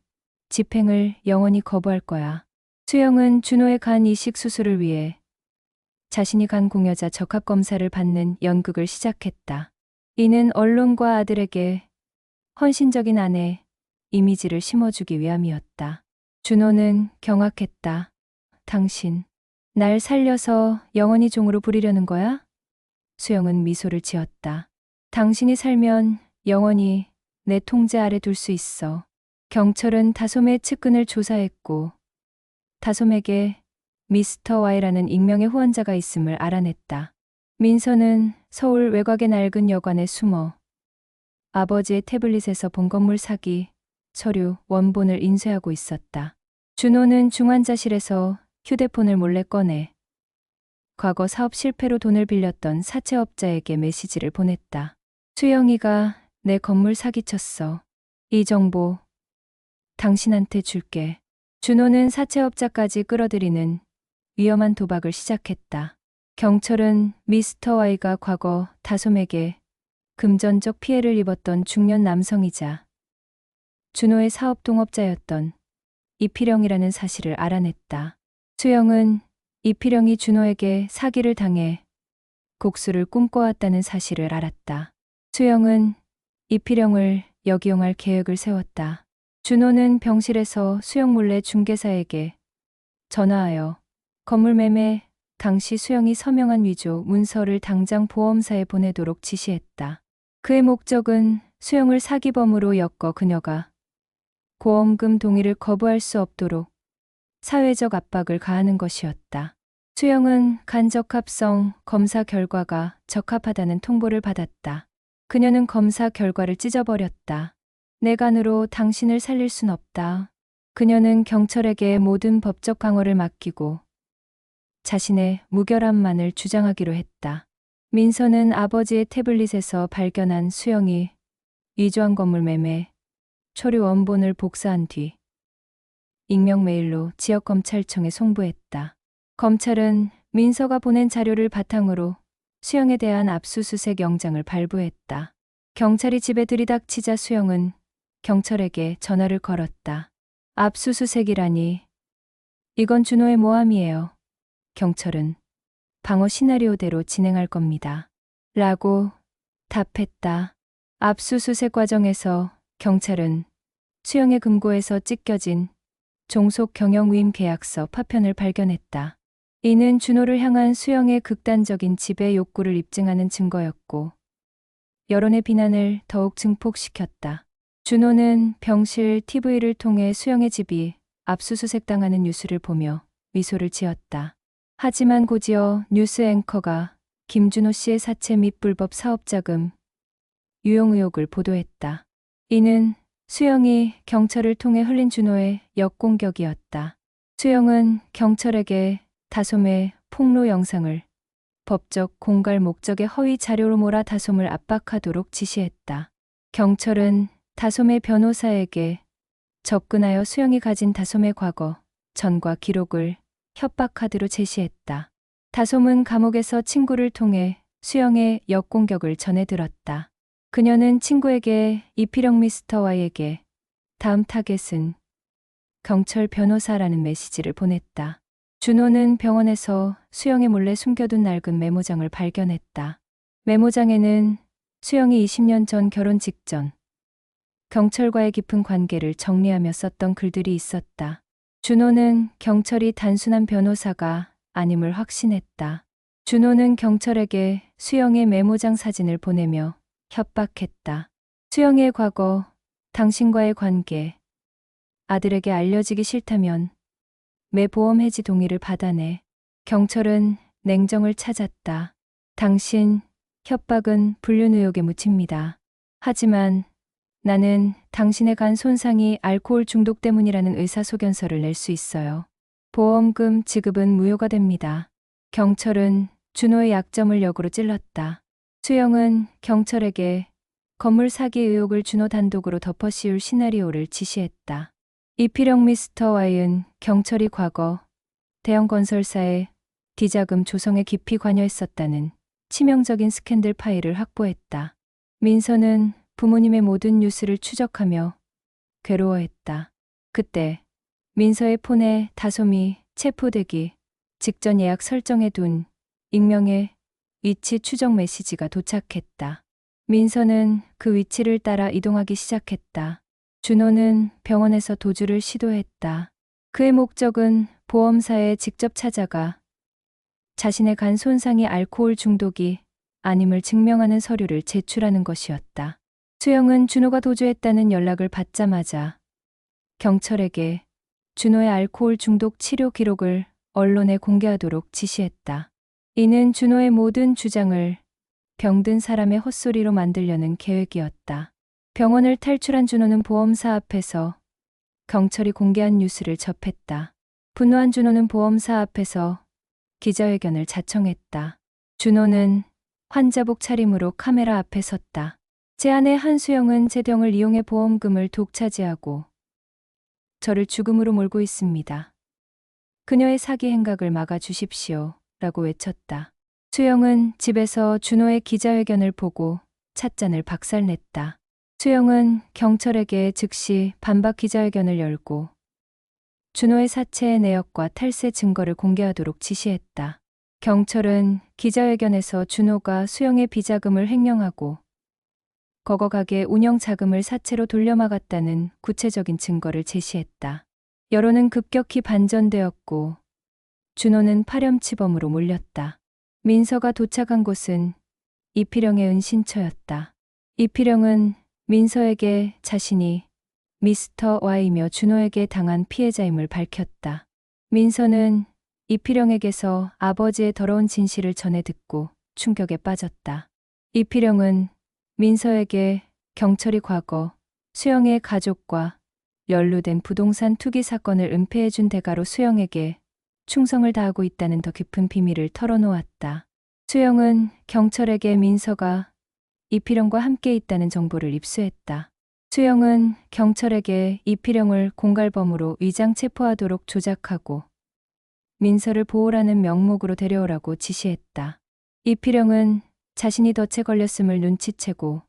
집행을 영원히 거부할 거야. 수영은 준호의 간 이식 수술을 위해 자신이 간 공여자 적합 검사를 받는 연극을 시작했다. 이는 언론과 아들에게 헌신적인 아내 이미지를 심어주기 위함이었다. 준호는 경악했다. 당신, 날 살려서 영원히 종으로 부리려는 거야? 수영은 미소를 지었다. 당신이 살면 영원히 내 통제 아래 둘 수 있어. 경철은 다솜의 측근을 조사했고 다솜에게 미스터 Y라는 익명의 후원자가 있음을 알아냈다. 민서는 서울 외곽의 낡은 여관에 숨어 아버지의 태블릿에서 본 건물 사기, 서류, 원본을 인쇄하고 있었다. 준호는 중환자실에서 휴대폰을 몰래 꺼내 과거 사업 실패로 돈을 빌렸던 사채업자에게 메시지를 보냈다. 수영이가 내 건물 사기쳤어. 이 정보 당신한테 줄게. 준호는 사채업자까지 끌어들이는 위험한 도박을 시작했다. 경찰은 미스터 Y가 과거 다솜에게 금전적 피해를 입었던 중년 남성이자 준호의 사업 동업자였던 이필영이라는 사실을 알아냈다. 수영은 이필영이 준호에게 사기를 당해 곡수를 꿈꿔왔다는 사실을 알았다. 수영은 이필영을 역이용할 계획을 세웠다. 준호는 병실에서 수영 몰래 중개사에게 전화하여 건물 매매 당시 수영이 서명한 위조 문서를 당장 보험사에 보내도록 지시했다. 그의 목적은 수영을 사기범으로 엮어 그녀가 보험금 동의를 거부할 수 없도록 사회적 압박을 가하는 것이었다. 수영은 간적합성 검사 결과가 적합하다는 통보를 받았다. 그녀는 검사 결과를 찢어버렸다. 내 간으로 당신을 살릴 순 없다. 그녀는 경찰에게 모든 법적 방어를 맡기고 자신의 무결함만을 주장하기로 했다. 민서는 아버지의 태블릿에서 발견한 수영이 위조한 건물 매매 서류 원본을 복사한 뒤 익명 메일로 지역검찰청에 송부했다. 검찰은 민서가 보낸 자료를 바탕으로 수영에 대한 압수수색 영장을 발부했다. 경찰이 집에 들이닥치자 수영은 경찰에게 전화를 걸었다. 압수수색이라니. 이건 준호의 모함이에요. 경찰은 방어 시나리오대로 진행할 겁니다. 라고 답했다. 압수수색 과정에서 경찰은 수영의 금고에서 찢겨진 종속 경영위임 계약서 파편을 발견했다. 이는 준호를 향한 수영의 극단적인 지배 욕구를 입증하는 증거였고 여론의 비난을 더욱 증폭시켰다. 준호는 병실 TV를 통해 수영의 집이 압수수색당하는 뉴스를 보며 미소를 지었다. 하지만 곧이어 뉴스 앵커가 김준호 씨의 사채 및 불법 사업자금 유용 의혹을 보도했다. 이는 수영이 경찰을 통해 흘린 준호의 역공격이었다. 수영은 경찰에게 다솜의 폭로 영상을 법적 공갈 목적의 허위 자료로 몰아 다솜을 압박하도록 지시했다. 경찰은 다솜의 변호사에게 접근하여 수영이 가진 다솜의 과거, 전과 기록을 협박 카드로 제시했다. 다솜은 감옥에서 친구를 통해 수영의 역공격을 전해 들었다. 그녀는 친구에게 이필영 미스터 Y에게 다음 타겟은 경찰 변호사라는 메시지를 보냈다. 준호는 병원에서 수영이 몰래 숨겨둔 낡은 메모장을 발견했다. 메모장에는 수영이 20년 전 결혼 직전 경찰과의 깊은 관계를 정리하며 썼던 글들이 있었다. 준호는 경찰이 단순한 변호사가 아님을 확신했다. 준호는 경찰에게 수영의 메모장 사진을 보내며 협박했다. 수영의 과거, 당신과의 관계, 아들에게 알려지기 싫다면 매 보험 해지 동의를 받아내. 경찰은 냉정을 찾았다. 당신 협박은 불륜 의혹에 묻힙니다. 하지만 나는 당신의 간 손상이 알코올 중독 때문이라는 의사소견서를 낼 수 있어요. 보험금 지급은 무효가 됩니다. 경찰은 준호의 약점을 역으로 찔렀다. 수영은 경찰에게 건물 사기 의혹을 준호 단독으로 덮어씌울 시나리오를 지시했다. 이필영 미스터 Y은 경찰이 과거 대형 건설사의 디자금 조성에 깊이 관여했었다는 치명적인 스캔들 파일을 확보했다. 민서는 부모님의 모든 뉴스를 추적하며 괴로워했다. 그때 민서의 폰에 다솜이 체포되기 직전 예약 설정해둔 익명의 위치 추적 메시지가 도착했다. 민서는 그 위치를 따라 이동하기 시작했다. 준호는 병원에서 도주를 시도했다. 그의 목적은 보험사에 직접 찾아가 자신의 간 손상이 알코올 중독이 아님을 증명하는 서류를 제출하는 것이었다. 수영은 준호가 도주했다는 연락을 받자마자 경찰에게 준호의 알코올 중독 치료 기록을 언론에 공개하도록 지시했다. 이는 준호의 모든 주장을 병든 사람의 헛소리로 만들려는 계획이었다. 병원을 탈출한 준호는 보험사 앞에서 경찰이 공개한 뉴스를 접했다. 분노한 준호는 보험사 앞에서 기자회견을 자청했다. 준호는 환자복 차림으로 카메라 앞에 섰다. 제 아내 한수영은 제 병을 이용해 보험금을 독차지하고 저를 죽음으로 몰고 있습니다. 그녀의 사기 행각을 막아주십시오. 라고 외쳤다. 수영은 집에서 준호의 기자회견을 보고 찻잔을 박살냈다. 수영은 경찰에게 즉시 반박 기자회견을 열고 준호의 사체의 내역과 탈세 증거를 공개하도록 지시했다. 경찰은 기자회견에서 준호가 수영의 비자금을 횡령하고 거거가게 운영 자금을 사채로 돌려막았다는 구체적인 증거를 제시했다. 여론은 급격히 반전되었고 준호는 파렴치범으로 몰렸다. 민서가 도착한 곳은 이필영의 은신처였다. 이필영은 민서에게 자신이 미스터 Y이며 준호에게 당한 피해자임을 밝혔다. 민서는 이필영에게서 아버지의 더러운 진실을 전해 듣고 충격에 빠졌다. 이필영은 민서에게 경찰이 과거 수영의 가족과 연루된 부동산 투기 사건을 은폐해준 대가로 수영에게 충성을 다하고 있다는 더 깊은 비밀을 털어놓았다. 수영은 경찰에게 민서가 이필영과 함께 있다는 정보를 입수했다. 수영은 경찰에게 이필영을 공갈범으로 위장 체포하도록 조작하고 민서를 보호라는 명목으로 데려오라고 지시했다. 이필영은 자신이 덫에 걸렸음을 눈치채고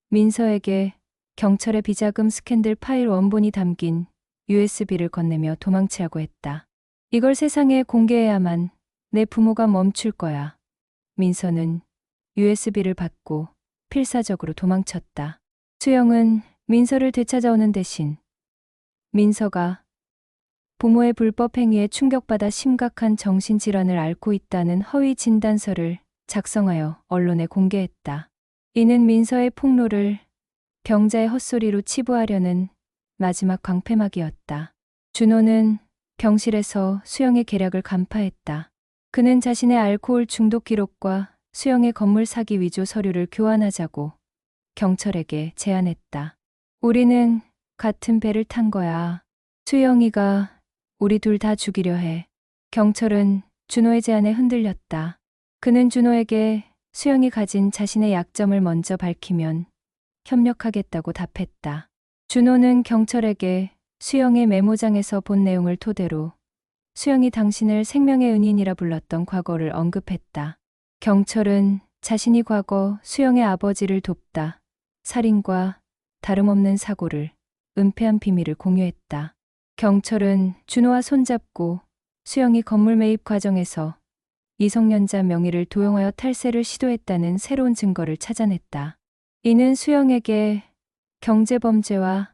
민서에게 경찰의 비자금 스캔들 파일 원본이 담긴 USB를 건네며 도망치라고 했다. 이걸 세상에 공개해야만 내 부모가 멈출 거야. 민서는 USB를 받고 필사적으로 도망쳤다. 수영은 민서를 되찾아오는 대신 민서가 부모의 불법 행위에 충격받아 심각한 정신질환을 앓고 있다는 허위 진단서를 작성하여 언론에 공개했다. 이는 민서의 폭로를 병자의 헛소리로 치부하려는 마지막 광패막이었다. 준호는 병실에서 수영의 계략을 간파했다. 그는 자신의 알코올 중독 기록과 수영의 건물 사기 위조 서류를 교환하자고 경찰에게 제안했다. 우리는 같은 배를 탄 거야. 수영이가 우리 둘 다 죽이려 해. 경찰은 준호의 제안에 흔들렸다. 그는 준호에게 수영이 가진 자신의 약점을 먼저 밝히면 협력하겠다고 답했다. 준호는 경찰에게 수영의 메모장에서 본 내용을 토대로 수영이 당신을 생명의 은인이라 불렀던 과거를 언급했다. 경찰은 자신이 과거 수영의 아버지를 돕다 살인과 다름없는 사고를 은폐한 비밀을 공유했다. 경찰은 준호와 손잡고 수영이 건물 매입 과정에서 미성년자 명의를 도용하여 탈세를 시도했다는 새로운 증거를 찾아냈다. 이는 수영에게 경제범죄와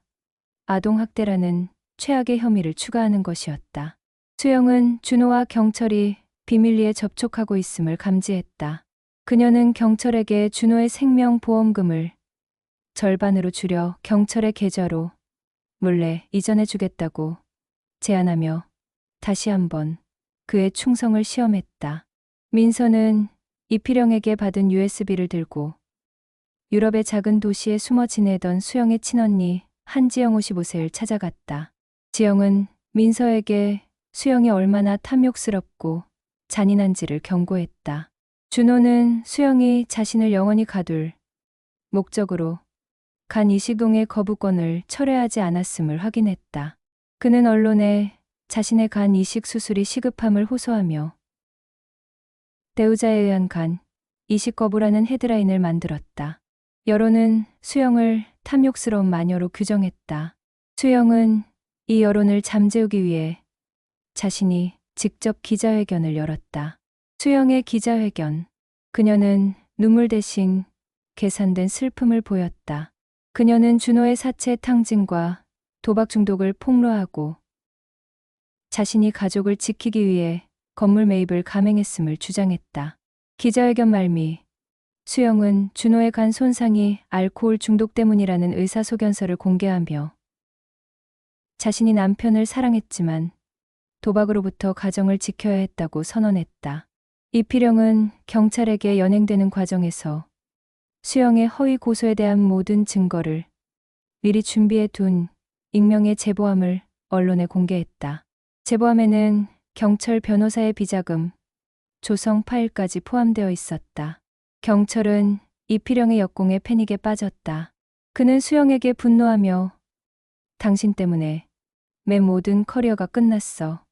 아동학대라는 최악의 혐의를 추가하는 것이었다. 수영은 준호와 경찰이 비밀리에 접촉하고 있음을 감지했다. 그녀는 경찰에게 준호의 생명보험금을 절반으로 줄여 경찰의 계좌로 몰래 이전해주겠다고 제안하며 다시 한번 그의 충성을 시험했다. 민서는 이필영에게 받은 USB를 들고 유럽의 작은 도시에 숨어 지내던 수영의 친언니 한지영 55세를 찾아갔다. 지영은 민서에게 수영이 얼마나 탐욕스럽고 잔인한지를 경고했다. 준호는 수영이 자신을 영원히 가둘 목적으로 간 이식동의 거부권을 철회하지 않았음을 확인했다. 그는 언론에 자신의 간 이식 수술이 시급함을 호소하며 배우자에 의한 간 이식 거부라는 헤드라인을 만들었다. 여론은 수영을 탐욕스러운 마녀로 규정했다. 수영은 이 여론을 잠재우기 위해 자신이 직접 기자회견을 열었다. 수영의 기자회견. 그녀는 눈물 대신 계산된 슬픔을 보였다. 그녀는 준호의 사체 탕진과 도박 중독을 폭로하고 자신이 가족을 지키기 위해 건물 매입을 감행했음을 주장했다. 기자회견 말미 수영은 준호의 간 손상이 알코올 중독 때문이라는 의사소견서를 공개하며 자신이 남편을 사랑했지만 도박으로부터 가정을 지켜야 했다고 선언했다. 이필영은 경찰에게 연행되는 과정에서 수영의 허위 고소에 대한 모든 증거를 미리 준비해 둔 익명의 제보함을 언론에 공개했다. 제보함에는 경철 변호사의 비자금, 조성 파일까지 포함되어 있었다. 경철은 이필영의 역공에 패닉에 빠졌다. 그는 수영에게 분노하며 당신 때문에 내 모든 커리어가 끝났어.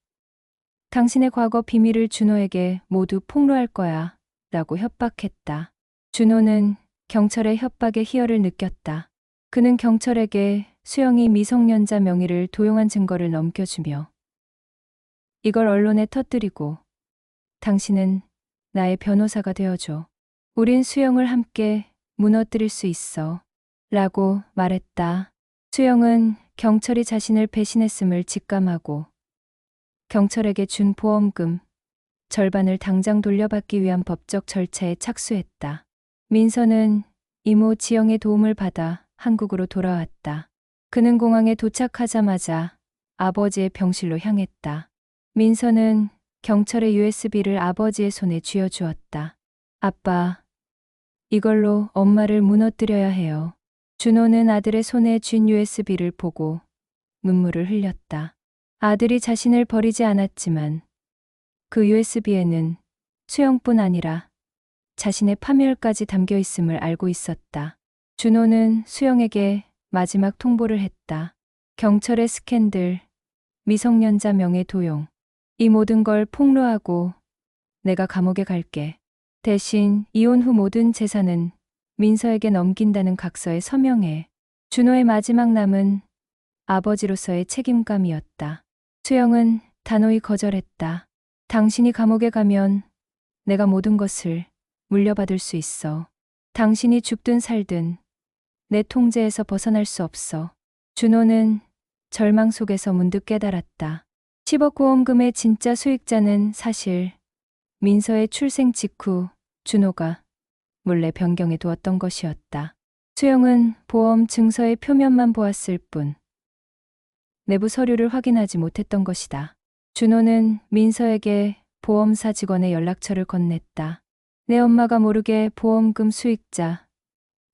당신의 과거 비밀을 준호에게 모두 폭로할 거야 라고 협박했다. 준호는 경철의 협박에 희열을 느꼈다. 그는 경철에게 수영이 미성년자 명의를 도용한 증거를 넘겨주며 이걸 언론에 터뜨리고 당신은 나의 변호사가 되어줘. 우린 수영을 함께 무너뜨릴 수 있어 라고 말했다. 수영은 경철이 자신을 배신했음을 직감하고 경철에게 준 보험금 절반을 당장 돌려받기 위한 법적 절차에 착수했다. 민서는 이모 지영의 도움을 받아 한국으로 돌아왔다. 그는 공항에 도착하자마자 아버지의 병실로 향했다. 민서는 경철의 USB를 아버지의 손에 쥐어주었다. 아빠, 이걸로 엄마를 무너뜨려야 해요. 준호는 아들의 손에 쥔 USB를 보고 눈물을 흘렸다. 아들이 자신을 버리지 않았지만 그 USB에는 수영뿐 아니라 자신의 파멸까지 담겨 있음을 알고 있었다. 준호는 수영에게 마지막 통보를 했다. 경철의 스캔들, 미성년자 명예 도용, 이 모든 걸 폭로하고 내가 감옥에 갈게. 대신 이혼 후 모든 재산은 민서에게 넘긴다는 각서에 서명해. 준호의 마지막 남은 아버지로서의 책임감이었다. 수영은 단호히 거절했다. 당신이 감옥에 가면 내가 모든 것을 물려받을 수 있어. 당신이 죽든 살든 내 통제에서 벗어날 수 없어. 준호는 절망 속에서 문득 깨달았다. 10억 보험금의 진짜 수익자는 사실 민서의 출생 직후 준호가 몰래 변경해 두었던 것이었다. 수영은 보험 증서의 표면만 보았을 뿐 내부 서류를 확인하지 못했던 것이다. 준호는 민서에게 보험사 직원의 연락처를 건넸다. 내 엄마가 모르게 보험금 수익자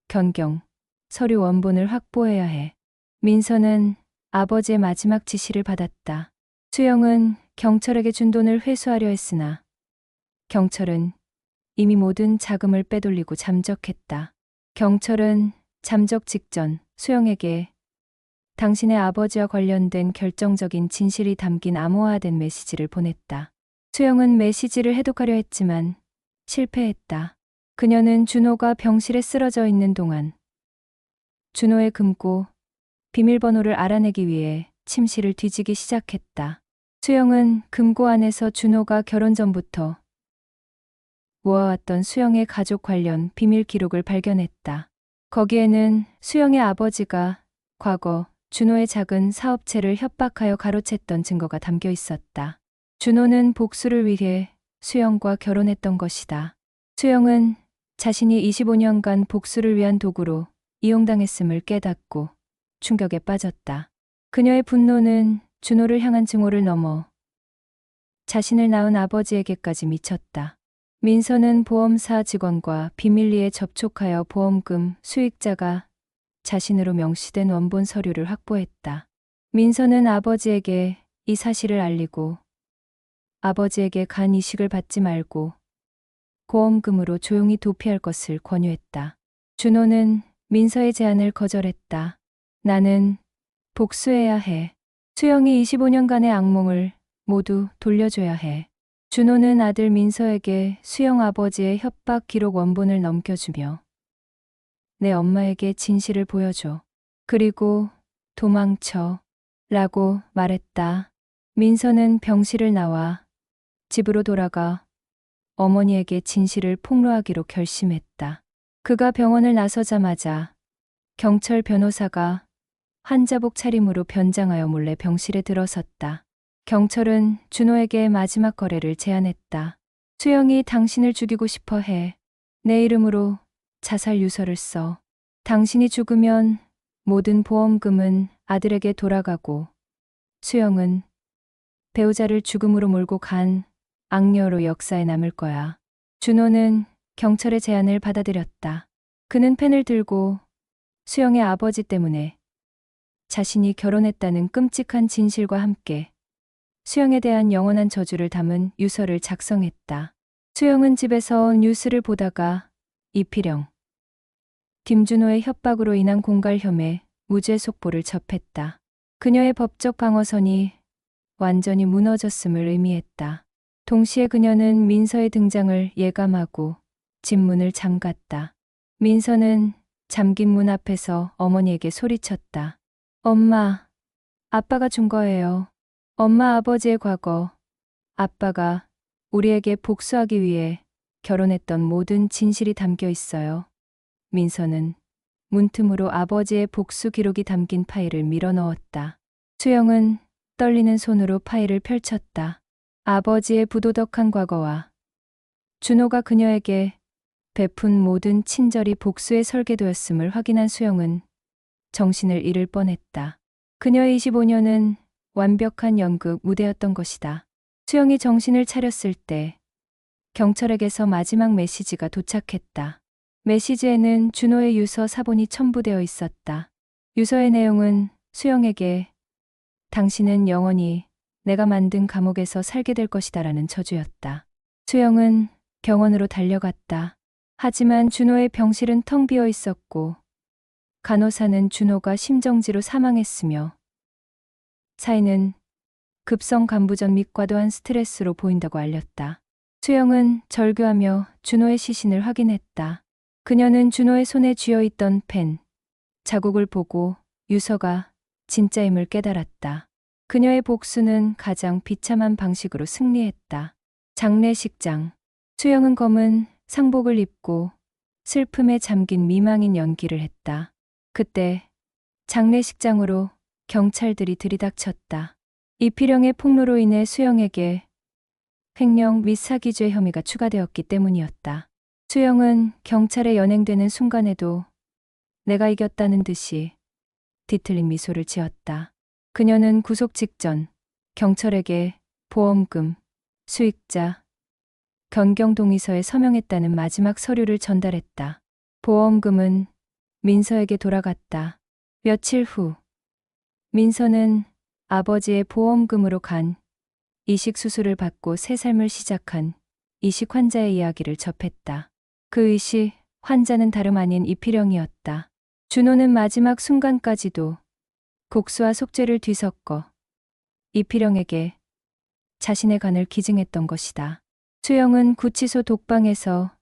변경 서류 원본을 확보해야 해. 민서는 아버지의 마지막 지시를 받았다. 수영은 경철에게 준 돈을 회수하려 했으나 경철은 이미 모든 자금을 빼돌리고 잠적했다. 경철은 잠적 직전 수영에게 당신의 아버지와 관련된 결정적인 진실이 담긴 암호화된 메시지를 보냈다. 수영은 메시지를 해독하려 했지만 실패했다. 그녀는 준호가 병실에 쓰러져 있는 동안 준호의 금고 비밀번호를 알아내기 위해 침실을 뒤지기 시작했다. 수영은 금고 안에서 준호가 결혼 전부터 모아왔던 수영의 가족 관련 비밀 기록을 발견했다. 거기에는 수영의 아버지가 과거 준호의 작은 사업체를 협박하여 가로챘던 증거가 담겨 있었다. 준호는 복수를 위해 수영과 결혼했던 것이다. 수영은 자신이 25년간 복수를 위한 도구로 이용당했음을 깨닫고 충격에 빠졌다. 그녀의 분노는 준호를 향한 증오를 넘어 자신을 낳은 아버지에게까지 미쳤다. 민서는 보험사 직원과 비밀리에 접촉하여 보험금 수익자가 자신으로 명시된 원본 서류를 확보했다. 민서는 아버지에게 이 사실을 알리고 아버지에게 간 이식을 받지 말고 보험금으로 조용히 도피할 것을 권유했다. 준호는 민서의 제안을 거절했다. 나는 복수해야 해. 수영이 25년간의 악몽을 모두 돌려줘야 해. 준호는 아들 민서에게 수영 아버지의 협박 기록 원본을 넘겨주며 내 엄마에게 진실을 보여줘. 그리고 도망쳐 라고 말했다. 민서는 병실을 나와 집으로 돌아가 어머니에게 진실을 폭로하기로 결심했다. 그가 병원을 나서자마자 경철 변호사가 환자복 차림으로 변장하여 몰래 병실에 들어섰다. 경철은 준호에게 마지막 거래를 제안했다. 수영이 당신을 죽이고 싶어 해. 내 이름으로 자살 유서를 써. 당신이 죽으면 모든 보험금은 아들에게 돌아가고 수영은 배우자를 죽음으로 몰고 간 악녀로 역사에 남을 거야. 준호는 경철의 제안을 받아들였다. 그는 펜을 들고 수영의 아버지 때문에 자신이 결혼했다는 끔찍한 진실과 함께 수영에 대한 영원한 저주를 담은 유서를 작성했다. 수영은 집에서 뉴스를 보다가 이필영, 김준호의 협박으로 인한 공갈 혐의 무죄 속보를 접했다. 그녀의 법적 방어선이 완전히 무너졌음을 의미했다. 동시에 그녀는 민서의 등장을 예감하고 집문을 잠갔다. 민서는 잠긴 문 앞에서 어머니에게 소리쳤다. 엄마, 아빠가 준 거예요. 엄마 아버지의 과거, 아빠가 우리에게 복수하기 위해 결혼했던 모든 진실이 담겨 있어요. 민서는 문틈으로 아버지의 복수 기록이 담긴 파일을 밀어 넣었다. 수영은 떨리는 손으로 파일을 펼쳤다. 아버지의 부도덕한 과거와 준호가 그녀에게 베푼 모든 친절이 복수의 설계도였음을 확인한 수영은 정신을 잃을 뻔했다. 그녀의 25년은 완벽한 연극 무대였던 것이다. 수영이 정신을 차렸을 때 경찰에게서 마지막 메시지가 도착했다. 메시지에는 준호의 유서 사본이 첨부되어 있었다. 유서의 내용은 수영에게 당신은 영원히 내가 만든 감옥에서 살게 될 것이다라는 저주였다. 수영은 병원으로 달려갔다. 하지만 준호의 병실은 텅 비어 있었고 간호사는 준호가 심정지로 사망했으며 사인은 급성 간부전 및 과도한 스트레스로 보인다고 알렸다. 수영은 절규하며 준호의 시신을 확인했다. 그녀는 준호의 손에 쥐어있던 펜, 자국을 보고 유서가 진짜임을 깨달았다. 그녀의 복수는 가장 비참한 방식으로 승리했다. 장례식장. 수영은 검은 상복을 입고 슬픔에 잠긴 미망인 연기를 했다. 그때 장례식장으로 경찰들이 들이닥쳤다. 이필영의 폭로로 인해 수영에게 횡령 및 사기죄 혐의가 추가되었기 때문이었다. 수영은 경찰에 연행되는 순간에도 내가 이겼다는 듯이 뒤틀린 미소를 지었다. 그녀는 구속 직전 경찰에게 보험금, 수익자, 변경 동의서에 서명했다는 마지막 서류를 전달했다. 보험금은 민서에게 돌아갔다. 며칠 후 민서는 아버지의 보험금으로 간 이식 수술을 받고 새 삶을 시작한 이식 환자의 이야기를 접했다. 그 이식 환자는 다름 아닌 이필영이었다. 준호는 마지막 순간까지도 곡수와 속죄를 뒤섞어 이필영에게 자신의 간을 기증했던 것이다. 수영은 구치소 독방에서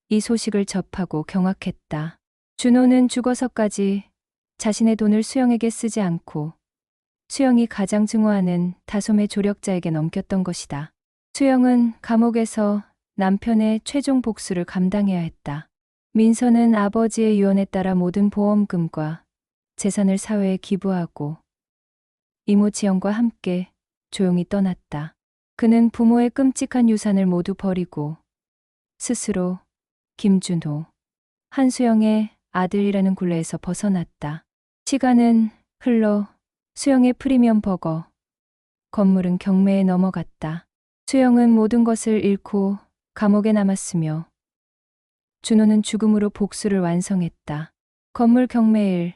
이 소식을 접하고 경악했다. 준호는 죽어서까지 자신의 돈을 수영에게 쓰지 않고 수영이 가장 증오하는 다솜의 조력자에게 넘겼던 것이다. 수영은 감옥에서 남편의 최종 복수를 감당해야 했다. 민서는 아버지의 유언에 따라 모든 보험금과 재산을 사회에 기부하고 이모 지영과 함께 조용히 떠났다. 그는 부모의 끔찍한 유산을 모두 버리고 스스로 김준호, 한수영의 아들이라는 굴레에서 벗어났다. 시간은 흘러 수영의 프리미엄 버거, 건물은 경매에 넘어갔다. 수영은 모든 것을 잃고 감옥에 남았으며 준호는 죽음으로 복수를 완성했다. 건물 경매일,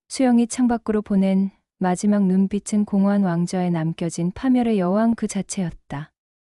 수영이 창밖으로 보낸 마지막 눈빛은 공허한 왕좌에 남겨진 파멸의 여왕 그 자체였다.